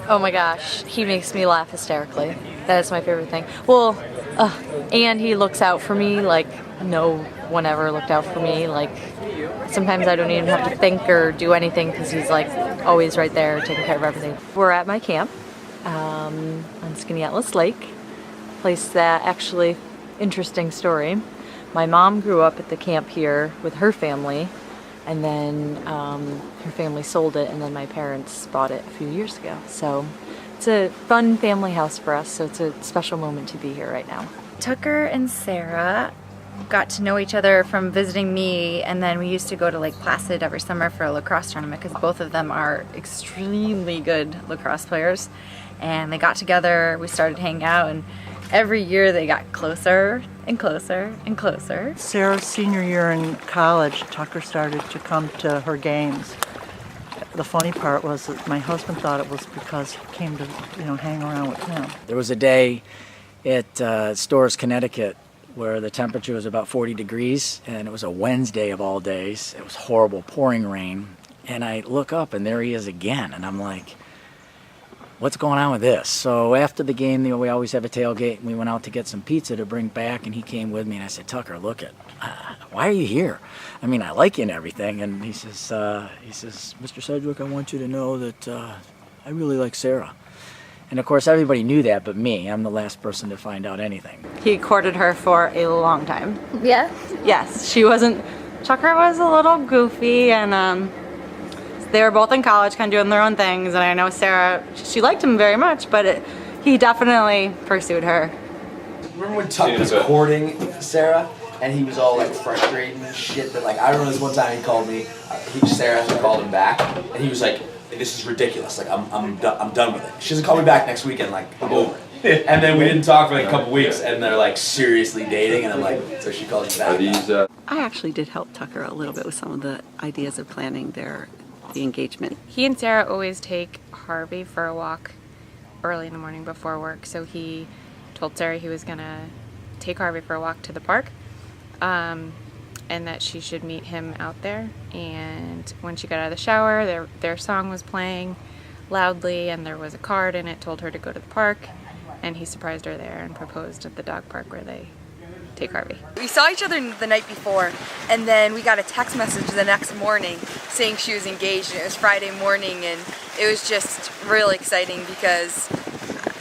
Oh my gosh, he makes me laugh hysterically. That is my favorite thing. Well, and he looks out for me like no one ever looked out for me. Like sometimes I don't even have to think or do anything because he's like always right there taking care of everything. We're at my camp on Skaneateles Lake, place that actually, interesting story. My mom grew up at the camp here with her family, and then her family sold it, and then my parents bought it a few years ago. So it's a fun family house for us, so it's a special moment to be here right now. Tucker and Sarah got to know each other from visiting me, and then we used to go to Lake Placid every summer for a lacrosse tournament because both of them are extremely good lacrosse players. And they got together, we started hanging out, and every year they got closer and closer and closer. Sarah's senior year in college, Tucker started to come to her games. The funny part was that my husband thought it was because he came to, hang around with him. There was a day at Storrs, Connecticut, where the temperature was about 40 degrees, and it was a Wednesday of all days. It was horrible, pouring rain, and I look up, and there he is again, and I'm like, what's going on with this? So after the game, we always have a tailgate, and we went out to get some pizza to bring back, and he came with me, and I said, Tucker, look it, why are you here? I mean, I like you and everything. And he says, Mr. Sedgwick, I want you to know that I really like Sarah. And of course, everybody knew that but me. I'm the last person to find out anything. He courted her for a long time. Yeah? Yes, Tucker was a little goofy, and they were both in college, kind of doing their own things, and I know Sarah, she liked him very much, but he definitely pursued her. Remember when Tuck was courting Sarah, and he was all like frustrated and shit, but like, I remember this one time he called me, Sarah actually called him back, and he was like, this is ridiculous, like, I'm done with it. She doesn't call me back next weekend, like, I'm over it. And then we didn't talk for like a couple weeks, and they're like seriously dating, and I'm like, so she called you back. I actually did help Tucker a little bit with some of the ideas of planning the engagement. He and Sarah always take Harvey for a walk early in the morning before work, so he told Sarah he was gonna take Harvey for a walk to the park, and that she should meet him out there. And when she got out of the shower, their song was playing loudly, and there was a card in it told her to go to the park, and he surprised her there and proposed at the dog park where they take Harvey. We saw each other the night before, and then we got a text message the next morning saying she was engaged, and it was Friday morning, and it was just really exciting because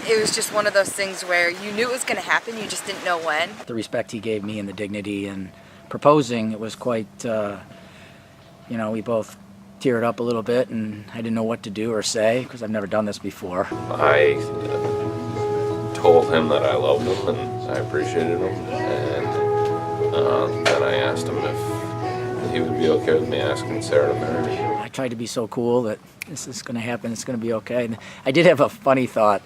it was just one of those things where you knew it was going to happen, you just didn't know when. The respect he gave me and the dignity and proposing, it was quite, we both teared up a little bit, and I didn't know what to do or say because I've never done this before. I told him that I loved him and I appreciated him, and then I asked him if he would be okay with me asking Sarah to marry me. I tried to be so cool that this is going to happen, it's going to be okay. And I did have a funny thought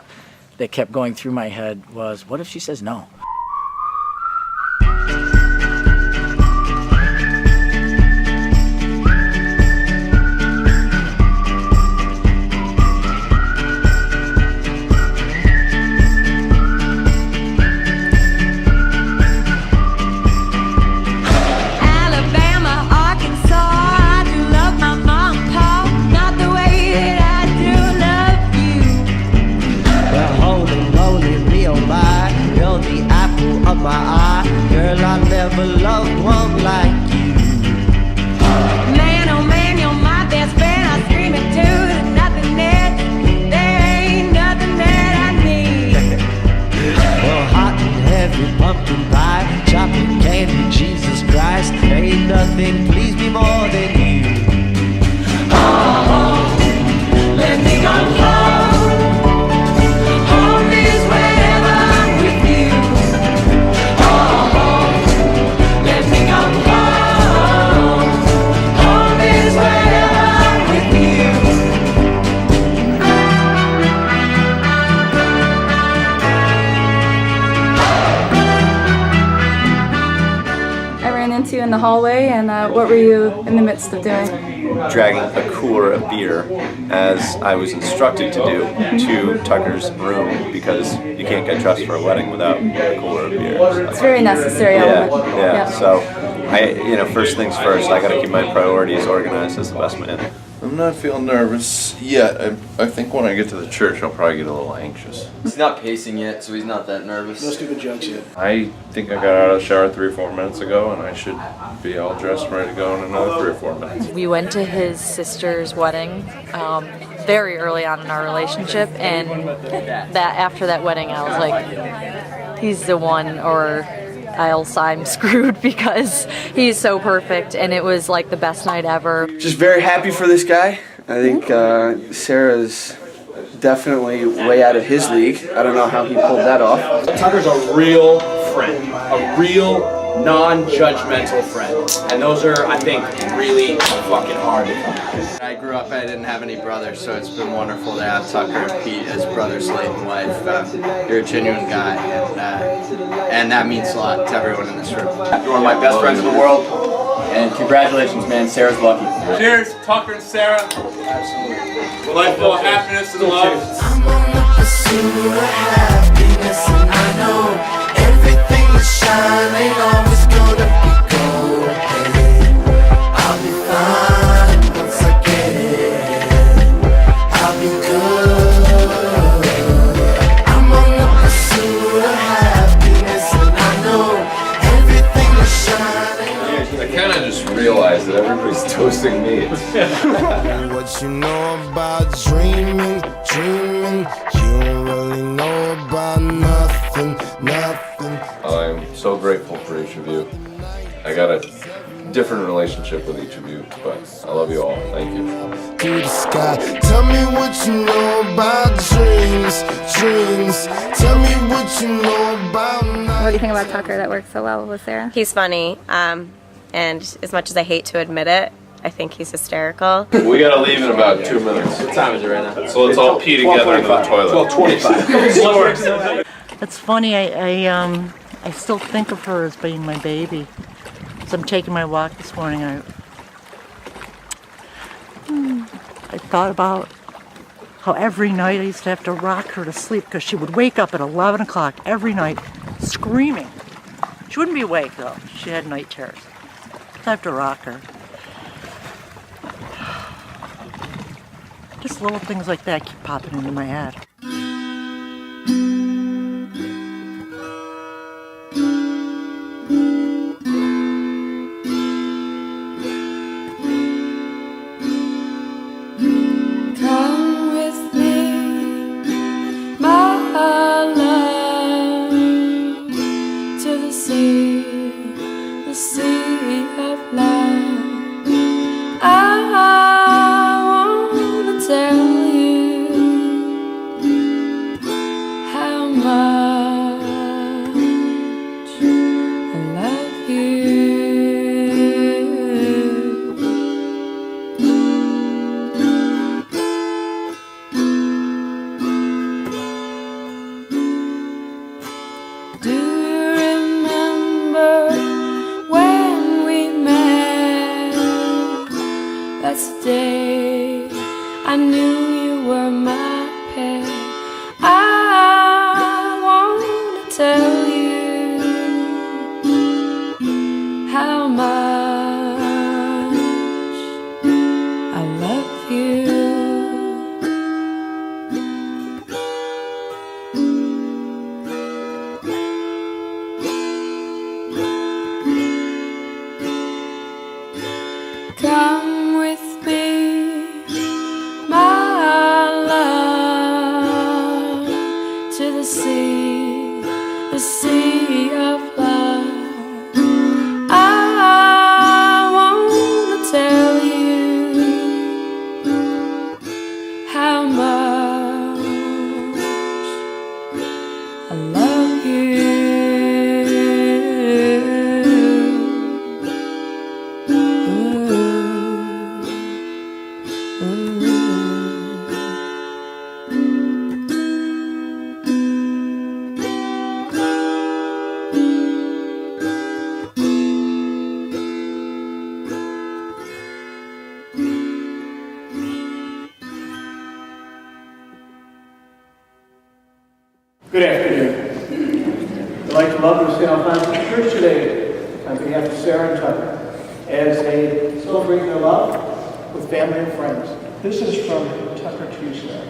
that kept going through my head was, what if she says no? Nothing please me more than you. Oh, let me go home. Home is wherever I'm with you. Oh, let me go home. Home is wherever I'm with I ran into you in the hallway, and what were you in the midst of doing? Dragging a cooler of beer, as I was instructed to do, to Tucker's room, because you can't get dressed for a wedding without a cooler of beer. It's very necessary element. Yeah. So, first things first, I gotta keep my priorities organized as the best man. I'm not feeling nervous yet. I think when I get to the church, I'll probably get a little anxious. He's not pacing yet, so he's not that nervous. No stupid jokes yet. I think I got out of the shower 3 or 4 minutes ago, and I should be all dressed and ready to go in another 3 or 4 minutes. We went to his sister's wedding very early on in our relationship, and that after that wedding, I was like, he's the one, or else I'm screwed, because he's so perfect, and it was like the best night ever. Just very happy for this guy. I think Sarah's definitely way out of his league. I don't know how he pulled that off. Tucker's a real friend, a real non-judgmental friend, and those are, I think, really fucking hard to come by. I grew up, I didn't have any brothers, so it's been wonderful to have Tucker and Pete as brothers late in life. You're a genuine guy, and that means a lot to everyone in this room. You're one of my best friends in the world, and congratulations, man. Sarah's lucky. Cheers, Tucker and Sarah. Absolutely. Life full of happiness and love. I'm on the pursuit of happiness, and I know everything that shine ain't always gonna be gold. I'll be fine once I get it. I'll be good. I'm on the pursuit of happiness, and I know everything that shine ain't always. I kind of just realized that everybody's toasting me. What you know about dreaming, dreaming, you don't really know about nothing. I'm so grateful for each of you. I got a different relationship with each of you, but I love you all. Thank you. To the sky. Tell me what you know about dreams. Tell me what you know about night. What do you think about Tucker that works so well with Sarah? He's funny, and as much as I hate to admit it, I think he's hysterical. We gotta leave in about 2 minutes. What time is it right now? So let's all pee together into the toilet. 12:25. It's funny, I still think of her as being my baby. As I'm taking my walk this morning, I thought about how every night I used to have to rock her to sleep because she would wake up at 11 o'clock every night screaming. She wouldn't be awake though. She had night terrors. So I have to rock her. Just little things like that keep popping into my head. Come with me, my love, to the sea of love. I wanna tell you how much I love you. Do you remember when we met? That's the day I knew you were my pet. I wanna tell you how much I love you. Come with me, my love, to the sea of love. I wanna tell you how much I love you. Good afternoon. I'd like to welcome Skaneateles Church today on behalf of Sarah and Tucker as they celebrate their love with family and friends. This is from Tucker Tuesday.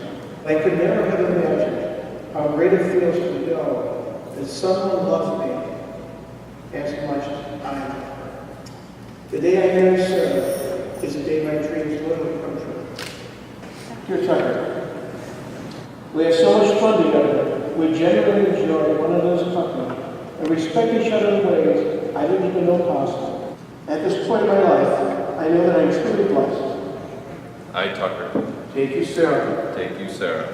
I could never have imagined how great it feels to know that someone loves me as much as I love her. The day I married Sarah is the day my dreams literally come true. Dear Tucker, we have so much fun together. We genuinely enjoy one another's company and respect each other in ways I didn't even know possible. At this point in my life, I know that I'm truly blessed. I, Tucker, Take you, Sarah, take you, Sarah,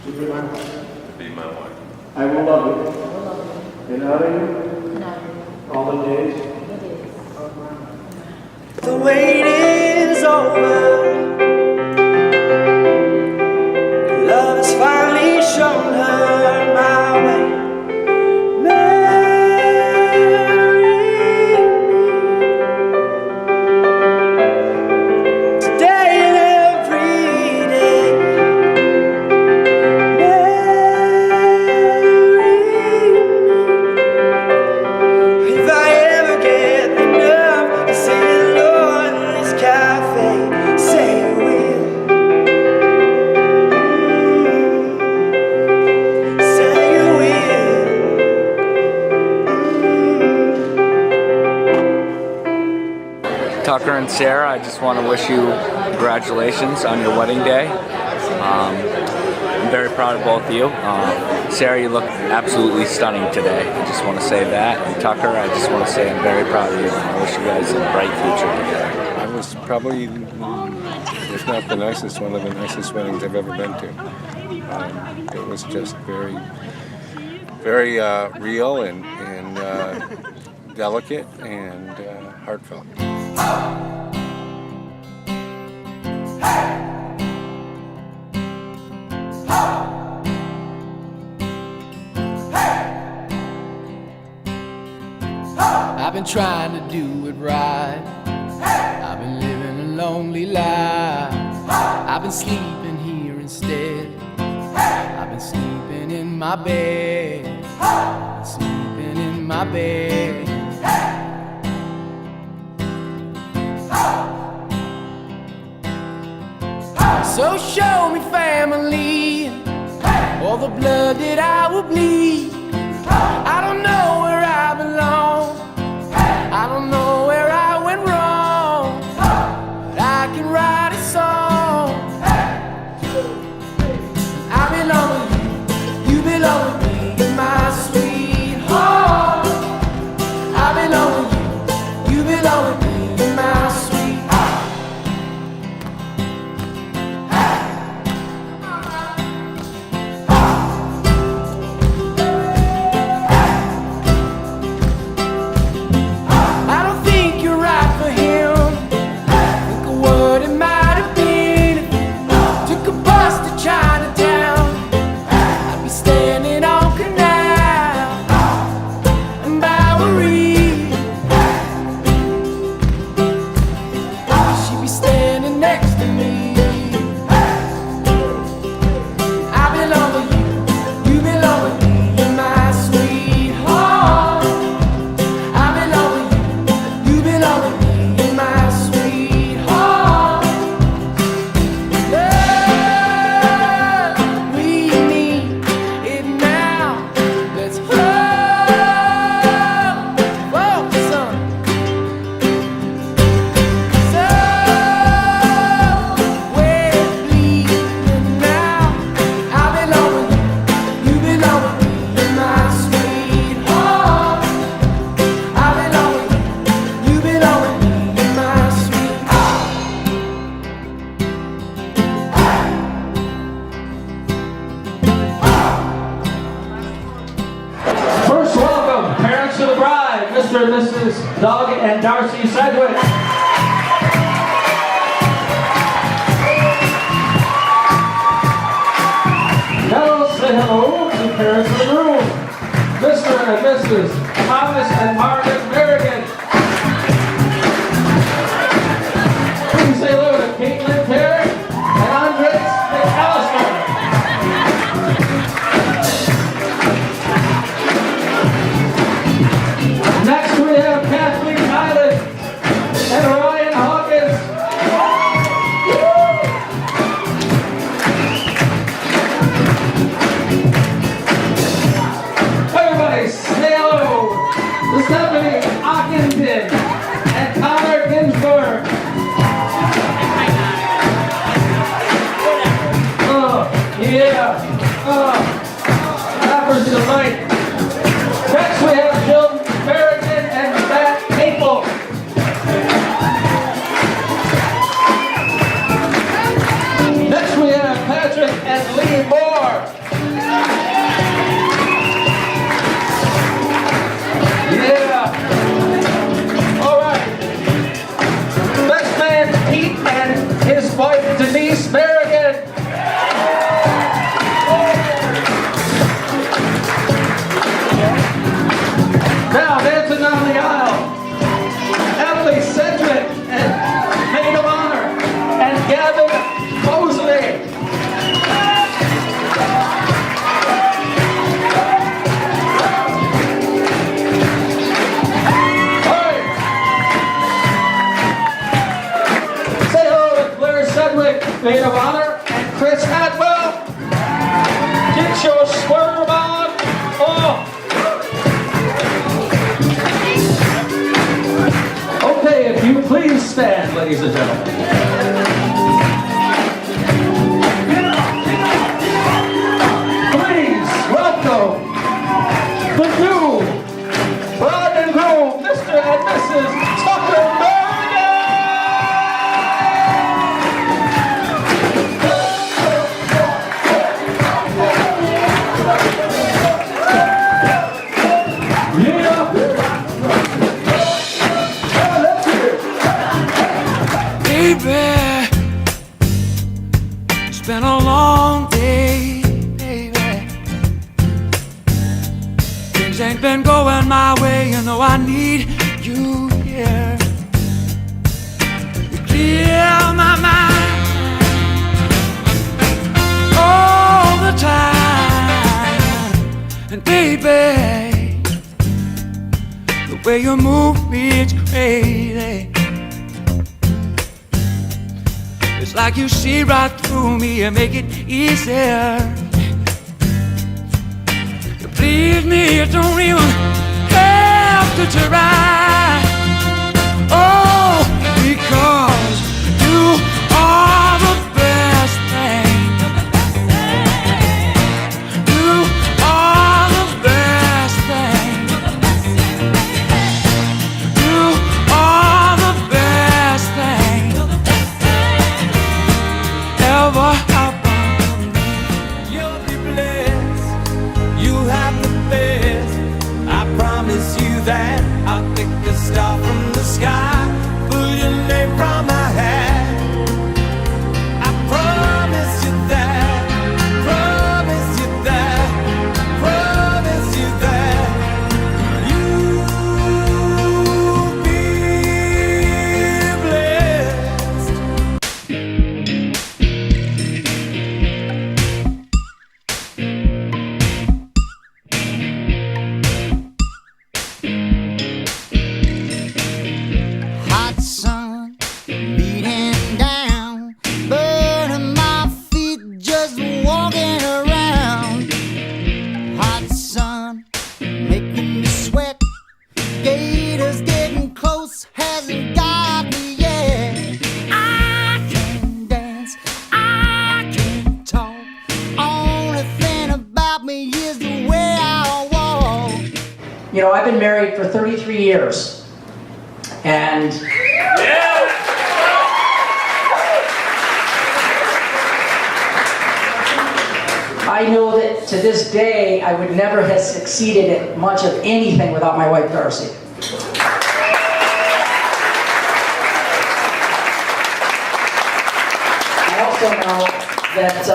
to be my wife. to be my wife. I will love you and honor you all the days of my life. The wait is over. Love has finally shown her my way. Today and every day. If I ever get the nerve to say hello in this cafe, say you will. Say you will. Tucker and Sarah, I just want to wish you congratulations on your wedding day. I'm very proud of both of you. Sarah, you look absolutely stunning today. I just want to say that. And Tucker, I just want to say I'm very proud of you. I wish you guys a bright future together. I was probably, if not the nicest, one of the nicest weddings I've ever been to. It was just very, very real and delicate and heartfelt. I've been trying to do it right. I've been living a lonely life. I've been sleeping here instead. I've been sleeping in my bed. Sleeping in my bed. So show me family, all the blood that I will bleed. I don't know where I belong. I don't know where I went wrong. But I can write a song. I belong with you, you belong with me, my sweetheart. I belong with you, you belong with me, my sweetheart. I don't think you're right for him. Think of what it might have been if you took a bus to Chinatown. I'd be standing on Canal and Bowery. She'd be standing next to me. I belong with you, you belong with me, you're my sweetheart. I belong with you, you belong with me, you're my sweetheart. Love, we need it now. Let's hold for some. So we're bleeding now. I belong with you, you belong with me, you're my sweetheart. I belong with you, you belong with me, you're my sweetheart. First, welcome, parents of the bride, Mr. and Mrs. Doug and Darcy Sedgwick. Now say hello to the parents of the groom, Mr. and Mrs. Thomas and Margaret Merrigan. Please say hello to Caitlin Terry and Andres McAllister. Next we have Kathleen Hyland and Ryan Hawkins. Skaneateles Lake. Next we have Jill Farrington and Matt Maple. Next we have Patrick and Lee Moore. Yeah. All right. Best man Pete and his wife Denise Merrigan. Now dancing down the aisle, Emily Sedgwick and Maid of Honor and Gavin Mosley. Say hello to Claire Sedgwick, Maid of Honor, and Chris Hadwell. Get your swerve on. Oh. Okay, if you please stand, ladies and gentlemen. Please welcome the new bride and groom, Mr. and Mrs. Tucker Baby, it's been a long day, baby. Things ain't been going my way, you know I need you here. You clear my mind all the time. And baby, the way you move me, it's crazy. It's like you see right through me and make it easier. To please me, you don't even have to try. Oh, because you are the best thing. You are the best thing. You are the best thing ever happened to me. You'll be blessed. You have the best. I promise you that. I'll pick a star from the sky, pull your name from my hat. I promise you that. Promise you that. Promise you that. You'll be blessed. Hot sun beating down, burning my feet just walking around. Hot sun making me sweat. Gators getting close, hasn't got me yet. I can dance, I can talk. Only thing about me is the way I walk. You know, I've been married for 33 years. And I know that to this day, I would never have succeeded at much of anything without my wife, Darcy. I also know that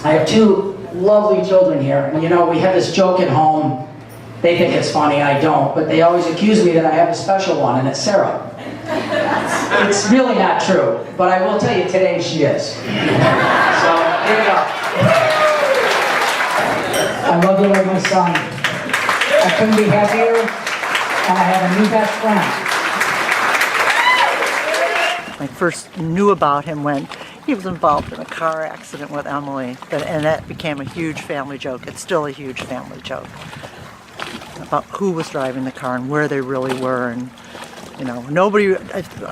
I have two lovely children here. And you know, we have this joke at home. They think it's funny, I don't, but they always accuse me that I have a special one, and it's Sarah. It's really not true, but I will tell you today she is. So, here we go. I love you like my son. I couldn't be happier, and I have a new best friend. I first knew about him when he was involved in a car accident with Emily, and that became a huge family joke. It's still a huge family joke about who was driving the car and where they really were, and you know, nobody,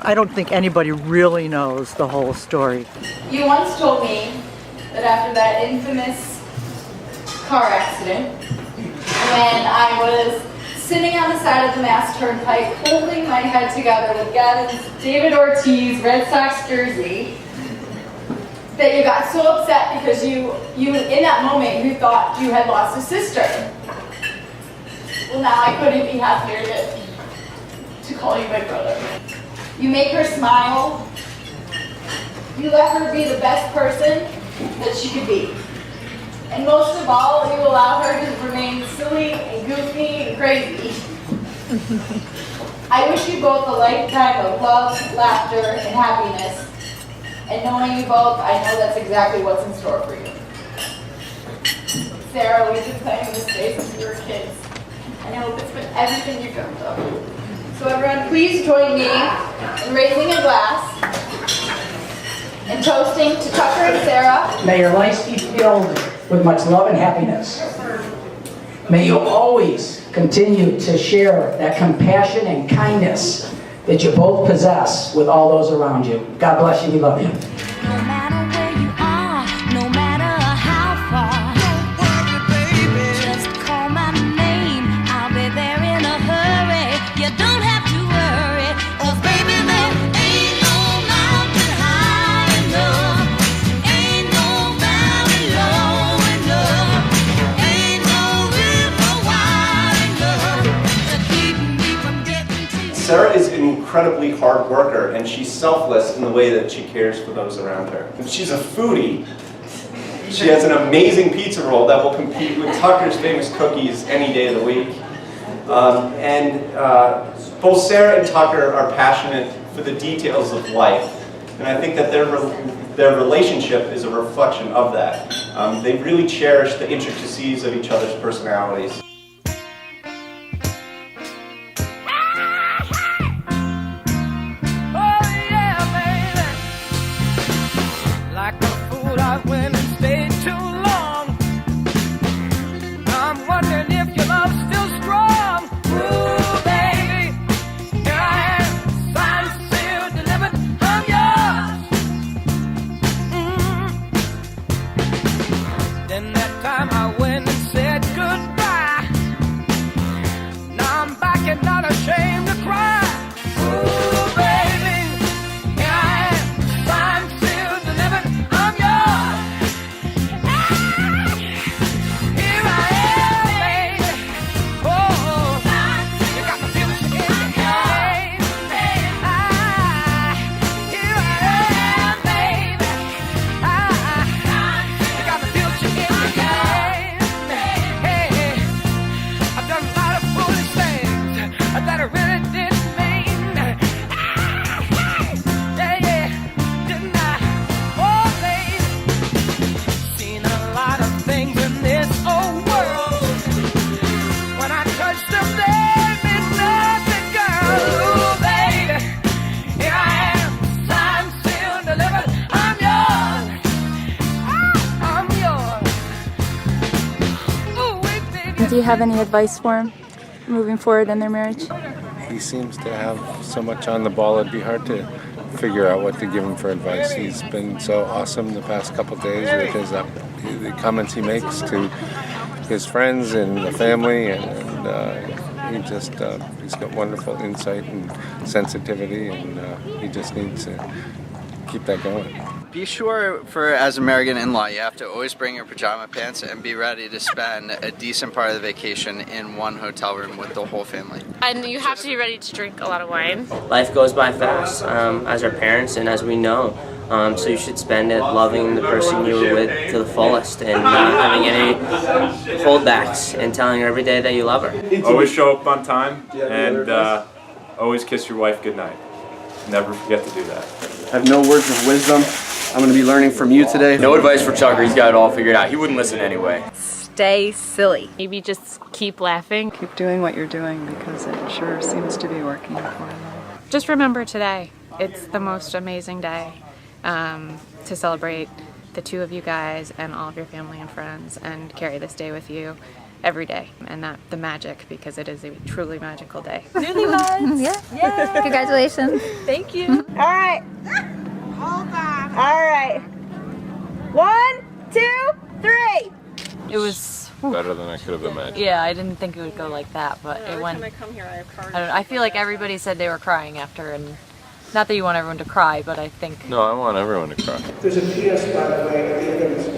I don't think anybody really knows the whole story. You once told me that after that infamous car accident, when I was sitting on the side of the Mass Turnpike, holding my head together with Gavin's David Ortiz Red Sox jersey, that you got so upset because you in that moment, you thought you had lost a sister. Well, now I couldn't be happier to call you my brother. You make her smile. You let her be the best person that she could be. And most of all, you allow her to remain silly and goofy and crazy. I wish you both a lifetime of love, laughter, and happiness. And knowing you both, I know that's exactly what's in store for you. Sarah, we've been playing this day since we were kids. And I hope it's been everything you dreamt of. So everyone, please join me in raising a glass and toasting to Tucker and Sarah. May your lives be filled with much love and happiness. May you always continue to share that compassion and kindness that you both possess with all those around you. God bless you. We love you. No matter where you are, no matter how far, don't worry, baby. Just call my name. I'll be there in a hurry. You don't have to worry, 'cause baby, there ain't no mountain high enough, ain't no valley low enough, ain't no river wide enough to keep me from getting to you. Sarah is an incredibly hard worker, and she's selfless in the way that she cares for those around her. She's a foodie. She has an amazing pizza roll that will compete with Tucker's famous cookies any day of the week. Both Sarah and Tucker are passionate for the details of life, and I think that their relationship is a reflection of that. They really cherish the intricacies of each other's personalities. Do you have any advice for him moving forward in their marriage? He seems to have so much on the ball, it'd be hard to figure out what to give him for advice. He's been so awesome the past couple of days with his the comments he makes to his friends and the family, and he's got wonderful insight and sensitivity, and he just needs to keep that going. Be sure as a American in-law, you have to always bring your pajama pants and be ready to spend a decent part of the vacation in one hotel room with the whole family. And you have to be ready to drink a lot of wine. Life goes by fast as our parents and as we know. So you should spend it loving the person you were with to the fullest and not having any holdbacks and telling her every day that you love her. Always show up on time and always kiss your wife goodnight. Never forget to do that. I have no words of wisdom. I'm going to be learning from you today. No advice for Tucker, he's got it all figured out. He wouldn't listen anyway. Stay silly. Maybe just keep laughing. Keep doing what you're doing because it sure seems to be working for him. Just remember today, it's the most amazing day to celebrate the two of you guys and all of your family and friends, and carry this day with you every day, and not the magic, because it is a truly magical day. Newlyweds! Yeah. Congratulations. Thank you. All right. Hold on. All right. 1, 2, It was better than I could have imagined. Yeah, I didn't think it would go like that, but it went. I don't know. I feel like everybody said they were crying after, and not that you want everyone to cry, but I think. No, I want everyone to cry. There's a PS, by the way, at the end of this